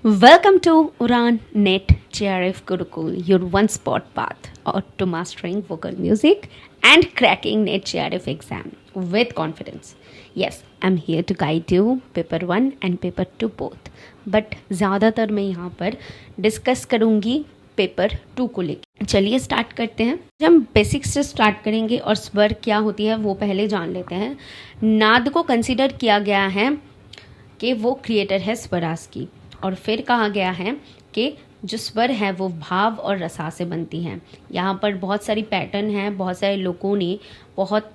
Welcome to Uran Net JRF Gurukul, your one spot path to mastering vocal music and cracking Net JRF exam with confidence. Yes, I'm here to guide you paper 1 and paper 2 both. But ज़्यादातर मैं यहाँ पर discuss करूँगी paper 2 को लेकर। चलिए start करते हैं। जब हम बेसिक्स से स्टार्ट करेंगे और स्वर क्या होती है वो पहले जान लेते हैं। नाद को कंसिडर किया गया है कि वो क्रिएटर है स्वराज की, और फिर कहा गया है कि जो स्वर है वो भाव और रसा से बनती हैं। यहाँ पर बहुत सारी पैटर्न है, बहुत सारे लोगों ने बहुत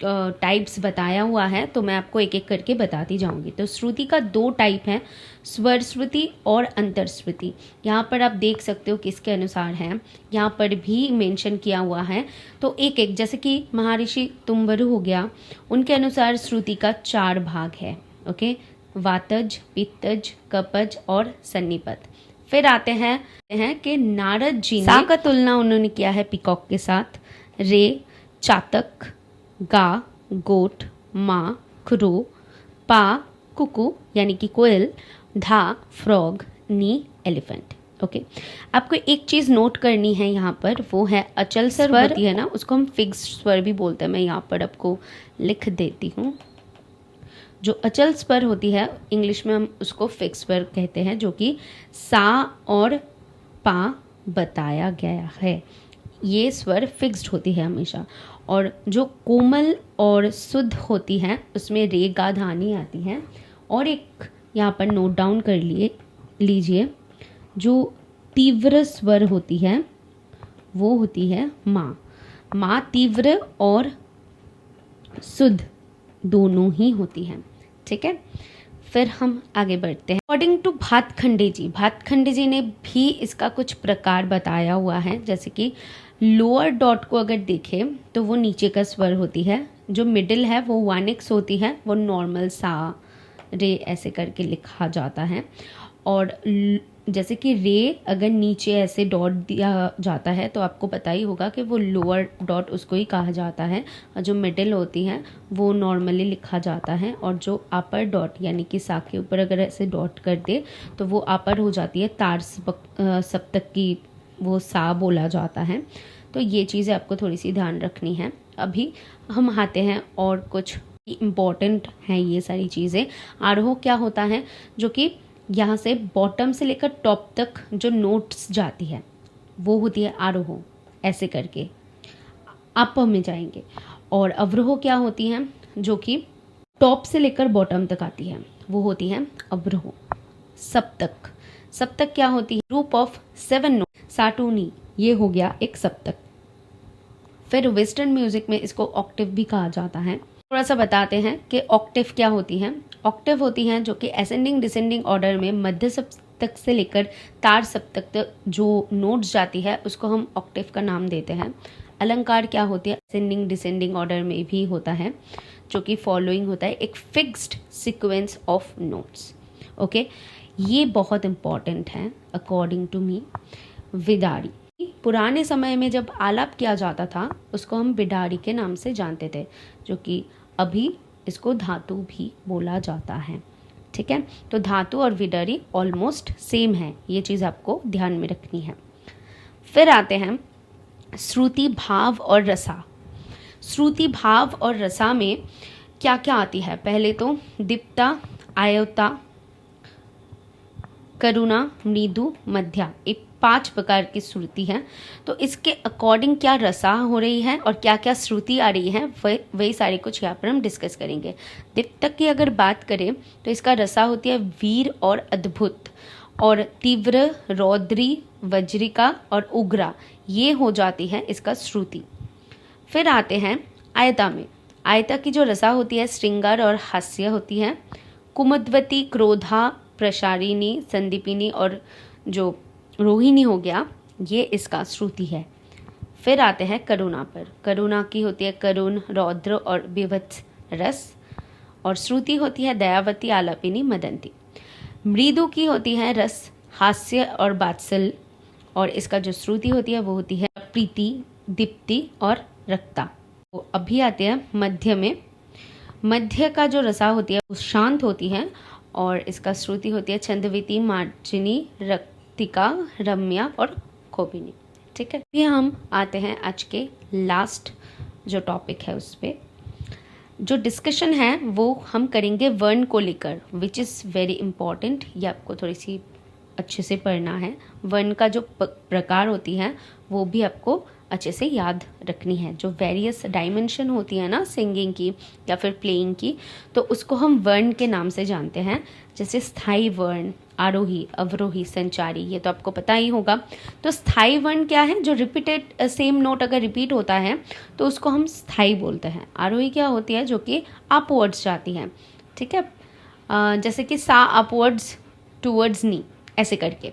टाइप्स बताया हुआ है, तो मैं आपको एक एक करके बताती जाऊँगी। तो श्रुति का 2 टाइप है, स्वर श्रुति और अंतर श्रुति। यहाँ पर आप देख सकते हो किसके अनुसार है, यहाँ पर भी मेंशन किया हुआ है। तो एक एक, जैसे कि महर्षि तुम्बरु हो गया, उनके अनुसार श्रुति का 4 भाग है। ओके, वातज, पित्तज, कपज और सन्निपत। फिर आते हैं कि नारद जी ने सा का तुलना उन्होंने किया है पिकॉक के साथ। रे चातक, गा गोट, माँ क्रो, पा कुकू यानी कि कोयल, धा फ्रॉग, नी एलिफेंट। ओके, आपको एक चीज़ नोट करनी है यहाँ पर, वो है अचल स्वर होती है ना, उसको हम फिक्स स्वर भी बोलते हैं। मैं यहाँ पर आपको लिख देती हूँ। जो अचल स्वर होती है इंग्लिश में हम उसको फिक्स स्वर कहते हैं, जो कि सा और पा बताया गया है। ये स्वर फिक्स्ड होती है हमेशा। और जो कोमल और शुद्ध होती है उसमें रे गा धानी आती है। और एक यहाँ पर नोट डाउन कर लीजिए, जो तीव्र स्वर होती है वो होती है माँ। माँ तीव्र और शुद्ध दोनों ही होती हैं। ठीक है, फिर हम आगे बढ़ते हैं। अकॉर्डिंग टू भातखंडे जी ने भी इसका कुछ प्रकार बताया हुआ है। जैसे कि लोअर डॉट को अगर देखें तो वो नीचे का स्वर होती है, जो मिडिल है वो 1x होती है, वो नॉर्मल सा रे ऐसे करके लिखा जाता है। और जैसे कि रे अगर नीचे ऐसे डॉट दिया जाता है तो आपको पता ही होगा कि वो लोअर डॉट उसको ही कहा जाता है, और जो मिडिल होती है वो नॉर्मली लिखा जाता है। और जो अपर डॉट यानी कि सा के ऊपर अगर ऐसे डॉट कर दे तो वो अपर हो जाती है, तार सप्तक की वो सा बोला जाता है। तो ये चीज़ें आपको थोड़ी सी ध्यान रखनी है। अभी हम आते हैं और कुछ इम्पॉर्टेंट हैं ये सारी चीज़ें। आरोह क्या होता है, जो कि यहाँ से बॉटम से लेकर टॉप तक जो नोट्स जाती है वो होती है आरोह, ऐसे करके अप में जाएंगे। और अवरोह क्या होती हैं, जो कि टॉप से लेकर बॉटम तक आती है, वो होती है अवरोह। सप्तक क्या होती है, ग्रुप ऑफ 7 नोट, सा टू नी, ये हो गया एक सप्तक। फिर वेस्टर्न म्यूजिक में इसको ऑक्टेव भी कहा जाता है। थोड़ा सा बताते हैं कि ऑक्टेव क्या होती है। ऑक्टेव होती हैं जो कि असेंडिंग डिसेंडिंग ऑर्डर में मध्य सप्तक से लेकर तार सप्तक तक जो नोट्स जाती है उसको हम ऑक्टेव का नाम देते हैं। अलंकार क्या होती है, असेंडिंग डिसेंडिंग ऑर्डर में भी होता है, जो कि फॉलोइंग होता है एक fixed sequence of notes. Okay, ये बहुत इंपॉर्टेंट है अकॉर्डिंग टू मी। विदारी, पुराने समय में जब आलाप किया जाता था उसको हम बिडारी के नाम से जानते थे, जो कि अभी इसको धातु भी बोला जाता है। ठीक है, तो धातु और विडारी ऑलमोस्ट सेम है, ये चीज़ आपको ध्यान में रखनी है। फिर आते हैं श्रुति भाव और रसा। श्रुति भाव और रसा में क्या क्या आती है, पहले तो दीप्ता, आयता, करुणा, मृदु, मध्या, ये 5 प्रकार की श्रुति है। तो इसके अकॉर्डिंग क्या रसा हो रही है और क्या क्या श्रुति आ रही है वही सारी कुछ यहाँ पर हम डिस्कस करेंगे। दीप्तक की अगर बात करें तो इसका रसा होती है वीर और अद्भुत, और तीव्र, रौद्री, वज्रिका और उग्रा, ये हो जाती है इसका श्रुति। फिर आते हैं आयता में। आयता की जो रसा होती है श्रृंगार और हास्य होती है। कुमुद्वती, क्रोधा, प्रसारिणी, संदीपिनी और जो रोहिणी हो गया, ये इसका श्रुति है। फिर आते हैं करुणा पर। करुणा की होती है करुण, रौद्र और विभत्स रस, और श्रुति होती है दयावती, आलापिनी, मदंती। मृदु की होती है रस, हास्य और बात्सल, और इसका जो श्रुति होती है वो होती है प्रीति, दीप्ति और रक्ता। तो अभी आते हैं मध्य में। मध्य का जो रसा होती है वो शांत होती है और इसका श्रुति होती है छंदविति, मार्जिनी, रक्तिका, रम्या और खोबिनी। ठीक है, अभी हम आते हैं आज के लास्ट जो टॉपिक है उस पर। जो डिस्कशन है वो हम करेंगे वर्ण को लेकर, विच इज़ वेरी इम्पॉर्टेंट। ये आपको थोड़ी सी अच्छे से पढ़ना है। वर्ण का जो प्रकार होती है वो भी आपको अच्छे से याद रखनी है। जो वेरियस डायमेंशन होती है ना सिंगिंग की या फिर प्लेइंग की, तो उसको हम वर्ण के नाम से जानते हैं। जैसे स्थाई वर्ण, आरोही, अवरोही, संचारी, ये तो आपको पता ही होगा। तो स्थाई वर्ण क्या है? जो रिपीटेड सेम नोट अगर रिपीट होता है तो उसको हम स्थाई बोलते हैं। आरोही क्या होती है? जो कि अपवर्ड्स जाती है। ठीक है, जैसे कि सा अपवर्ड्स टूवर्ड्स नी, ऐसे करके।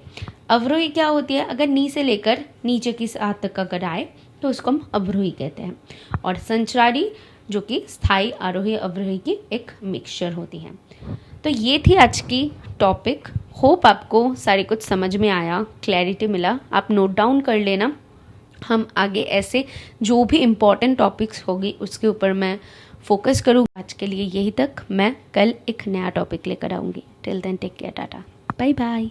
अवरोही क्या होती है? अगर नी से लेकर नीचे की सात तक अगर आए तो उसको हम अवरोही कहते हैं। और संचारी जो कि स्थाई आरोही अवरोही की एक मिक्सचर होती है। तो ये थी आज की टॉपिक। होप आपको सारी कुछ समझ में आया, क्लैरिटी मिला। आप नोट डाउन कर लेना। हम आगे ऐसे जो भी इम्पॉर्टेंट टॉपिक्स होगी उसके ऊपर मैं फोकस करूँगी। आज के लिए यही तक। मैं कल एक नया टॉपिक लेकर आऊँगी। Till then take care, tata, bye bye.